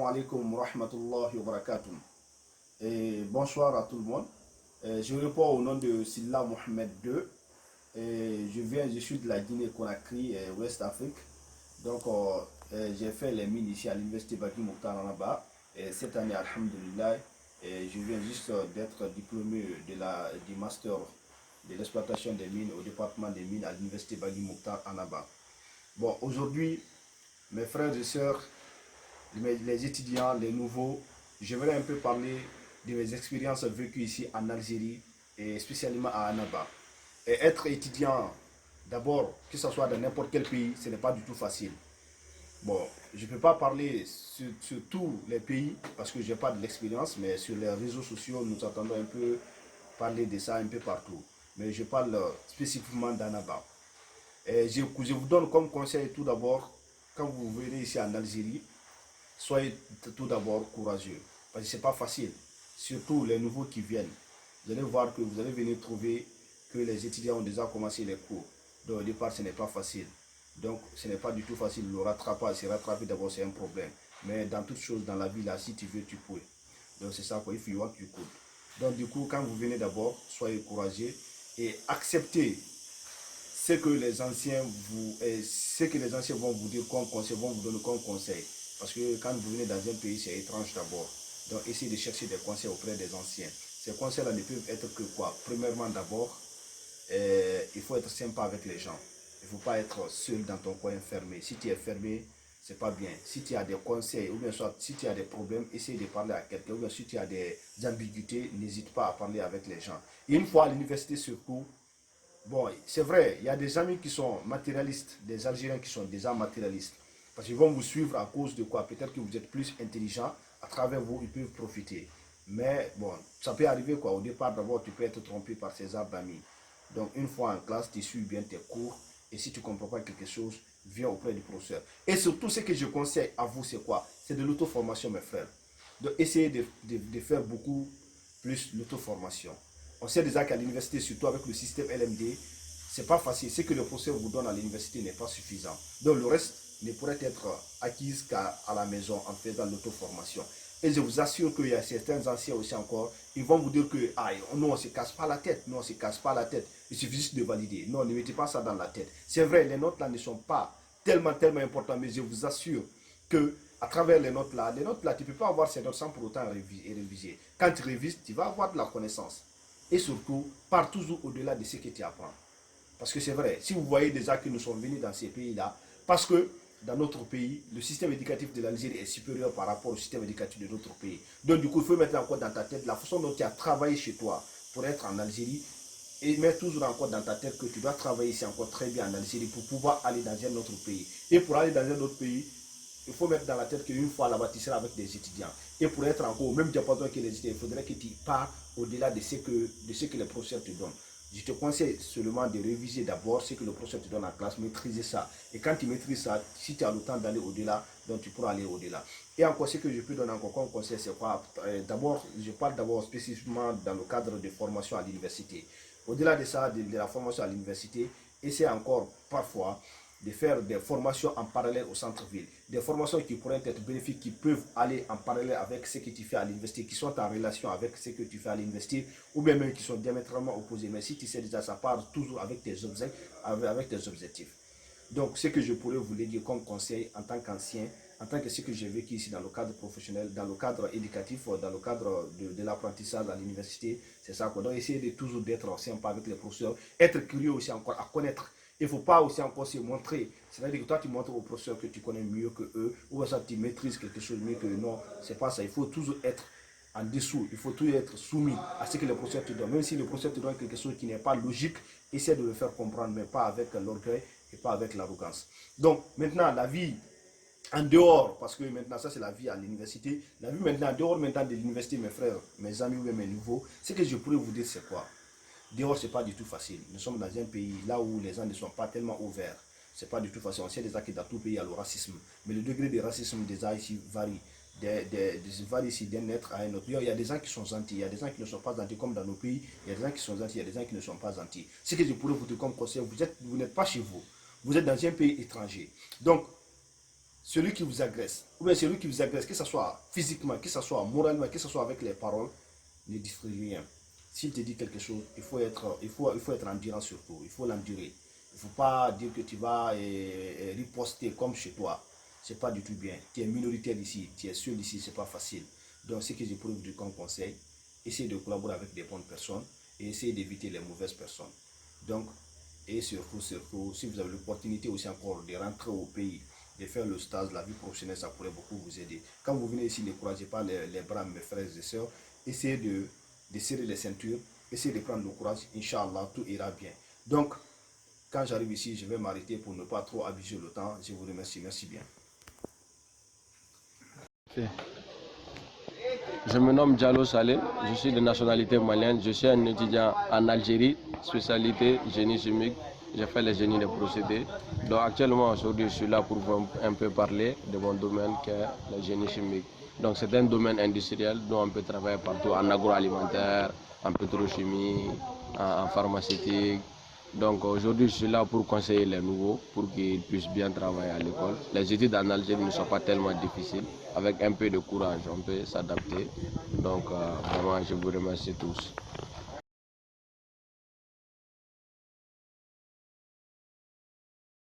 Assalamu alaikum wa rahmatullahi wa barakatuh. Et bonsoir à tout le monde. Je réponds au nom de Silla Mohamed II. Je suis de la Guinée-Conakry, West Afrique. Donc, j'ai fait les mines ici à l'université Baki Mokhtar là-bas. Et cette année, alhamdulillah, je viens juste d'être diplômé du master de l'exploitation des mines au département des mines à l'université Baki Mokhtar Annaba. Bon, aujourd'hui, mes frères et sœurs, les étudiants, les nouveaux, j'aimerais un peu parler de mes expériences vécues ici en Algérie et spécialement à Annaba. Et être étudiant, d'abord, que ce soit dans n'importe quel pays, ce n'est pas du tout facile. Bon, je ne peux pas parler sur tous les pays parce que je n'ai pas de l'expérience, mais sur les réseaux sociaux, nous entendons un peu parler de ça un peu partout. Mais je parle spécifiquement d'Annaba. Je vous donne comme conseil tout d'abord, quand vous venez ici en Algérie, soyez tout d'abord courageux. Parce que ce n'est pas facile. Surtout les nouveaux qui viennent. Vous allez voir que vous allez venir trouver que les étudiants ont déjà commencé les cours. Donc au départ, ce n'est pas facile. Donc ce n'est pas du tout facile. Le rattrapage, se rattraper d'abord, c'est un problème. Mais dans toutes choses dans la vie, là, si tu veux, tu peux. Donc c'est ça, quoi. If you want, you could. Donc du coup, quand vous venez d'abord, soyez courageux et acceptez ce que les anciens vont vous dire comme conseil, vont vous donner comme conseil. Parce que quand vous venez dans un pays, c'est étrange d'abord. Donc essayez de chercher des conseils auprès des anciens. Ces conseils-là ne peuvent être que quoi? Premièrement d'abord, il faut être sympa avec les gens. Il ne faut pas être seul dans ton coin fermé. Si tu es fermé, c'est pas bien. Si tu as des conseils, ou bien soit si tu as des problèmes, essaye de parler à quelqu'un. Ou bien si tu as des ambiguïtés, n'hésite pas à parler avec les gens. Et une fois à l'université surtout, bon, c'est vrai, il y a des amis qui sont matérialistes, des Algériens qui sont déjà matérialistes. Parce qu'ils vont vous suivre à cause de quoi? Peut-être que vous êtes plus intelligent, à travers vous, ils peuvent profiter. Mais bon, ça peut arriver quoi. Au départ, d'abord, tu peux être trompé par ces arbres d'amis. Donc, une fois en classe, tu suis bien tes cours. Et si tu ne comprends pas quelque chose, viens auprès du professeur. Et surtout, ce que je conseille à vous, c'est quoi? C'est de l'auto-formation, mes frères. Donc, essayez de faire beaucoup plus l'auto-formation. On sait déjà qu'à l'université, surtout avec le système LMD, c'est pas facile. Ce que le professeur vous donne à l'université n'est pas suffisant. Donc le reste ne pourrait être acquis qu'à la maison en faisant l'auto-formation. Et je vous assure qu'il y a certains anciens aussi encore, ils vont vous dire que ah, non, on ne se casse pas la tête, non, on ne se casse pas la tête. Il suffit juste de valider. Non, ne mettez pas ça dans la tête. C'est vrai, les notes là ne sont pas tellement importantes, mais je vous assure que à travers les notes là, tu ne peux pas avoir ces notes sans pour autant réviser. Quand tu révises, tu vas avoir de la connaissance. Et surtout, pars toujours au-delà de ce que tu apprends. Parce que c'est vrai, si vous voyez déjà que nous sommes venus dans ces pays-là, parce que dans notre pays, le système éducatif de l'Algérie est supérieur par rapport au système éducatif de notre pays. Donc du coup, il faut mettre encore dans ta tête la façon dont tu as travaillé chez toi pour être en Algérie et mettre toujours encore dans ta tête que tu dois travailler ici encore très bien en Algérie pour pouvoir aller dans un autre pays. Et pour aller dans un autre pays, il faut mettre dans la tête qu'une fois là-bas, tu seras avec des étudiants. Et pour être encore au même diapason que les étudiants, il faudrait que tu pars au-delà de ce que les professeurs te donnent. Je te conseille seulement de réviser d'abord ce que le professeur te donne en classe, maîtriser ça. Et quand tu maîtrises ça, si tu as le temps d'aller au-delà, donc tu pourras aller au-delà. Et encore, ce que je peux donner encore comme conseil, c'est quoi? D'abord, je parle d'abord spécifiquement dans le cadre de formation à l'université. Au-delà de ça, de la formation à l'université, essaie encore parfois de faire des formations en parallèle au centre-ville. Des formations qui pourraient être bénéfiques, qui peuvent aller en parallèle avec ce que tu fais à l'université, qui sont en relation avec ce que tu fais à l'université, ou bien même qui sont diamétralement opposés. Mais si tu sais déjà, ça part toujours avec tes objectifs. Donc, ce que je pourrais vous dire comme conseil en tant qu'ancien, en tant que ce que j'ai vécu ici dans le cadre professionnel, dans le cadre éducatif, dans le cadre de l'apprentissage à l'université, c'est ça. Donc, essayez de toujours d'être sympa avec les professeurs, être curieux aussi encore à connaître. Il ne faut pas aussi encore se montrer. C'est-à-dire que toi, tu montres aux professeurs que tu connais mieux que eux, ou ça, tu maîtrises quelque chose mieux que eux. Non, c'est pas ça. Il faut toujours être en dessous. Il faut toujours être soumis à ce que le professeur te donne. Même si le professeur te donne quelque chose qui n'est pas logique, essaie de le faire comprendre, mais pas avec l'orgueil et pas avec l'arrogance. Donc, maintenant, la vie en dehors, parce que maintenant ça c'est la vie à l'université, la vie maintenant en dehors maintenant de l'université, mes frères, mes amis ou mes nouveaux, ce que je pourrais vous dire c'est quoi? Dehors c'est pas du tout facile. Nous sommes dans un pays là où les gens ne sont pas tellement ouverts. C'est pas du tout facile. On sait déjà que dans tout pays il y a le racisme, mais le degré de racisme déjà ici varie. Varie ici d'un être à un autre. Il y a des gens qui sont gentils, il y a des gens qui ne sont pas gentils comme dans nos pays, il y a des gens qui sont gentils, il y a des gens qui ne sont pas gentils. Ce que je pourrais vous dire comme conseil, vous n'êtes pas chez vous, vous êtes dans un pays étranger. Donc celui qui vous agresse, ou bien celui qui vous agresse, que ce soit physiquement, que ce soit moralement, que ce soit avec les paroles, ne distribue rien. S'il te dit quelque chose, il faut être endurant surtout, il faut l'endurer. Il ne faut pas dire que tu vas riposter comme chez toi. Ce n'est pas du tout bien. Tu es minoritaire ici, tu es seul ici, ce n'est pas facile. Donc, ce que j'éprouve du conseil, essayez de collaborer avec des bonnes personnes et essayez d'éviter les mauvaises personnes. Donc, et surtout, si vous avez l'opportunité aussi encore de rentrer au pays, de faire le stage, la vie professionnelle, ça pourrait beaucoup vous aider. Quand vous venez ici, ne croisez pas les bras, mes frères et sœurs. Essayez de serrer les ceintures, essayez de prendre le courage. Inch'Allah, tout ira bien. Donc, quand j'arrive ici, je vais m'arrêter pour ne pas trop abuser le temps. Je vous remercie. Merci bien. Je me nomme Diallo Saleh, je suis de nationalité malienne, je suis un étudiant en Algérie, spécialité génie chimique, j'ai fait les génies des procédés. Donc actuellement aujourd'hui je suis là pour un peu parler de mon domaine qui est le génie chimique. Donc c'est un domaine industriel dont on peut travailler partout, en agroalimentaire, en pétrochimie, en pharmaceutique. Donc aujourd'hui, je suis là pour conseiller les nouveaux, pour qu'ils puissent bien travailler à l'école. Les études en Algérie ne sont pas tellement difficiles. Avec un peu de courage, on peut s'adapter. Donc vraiment, je vous remercie tous.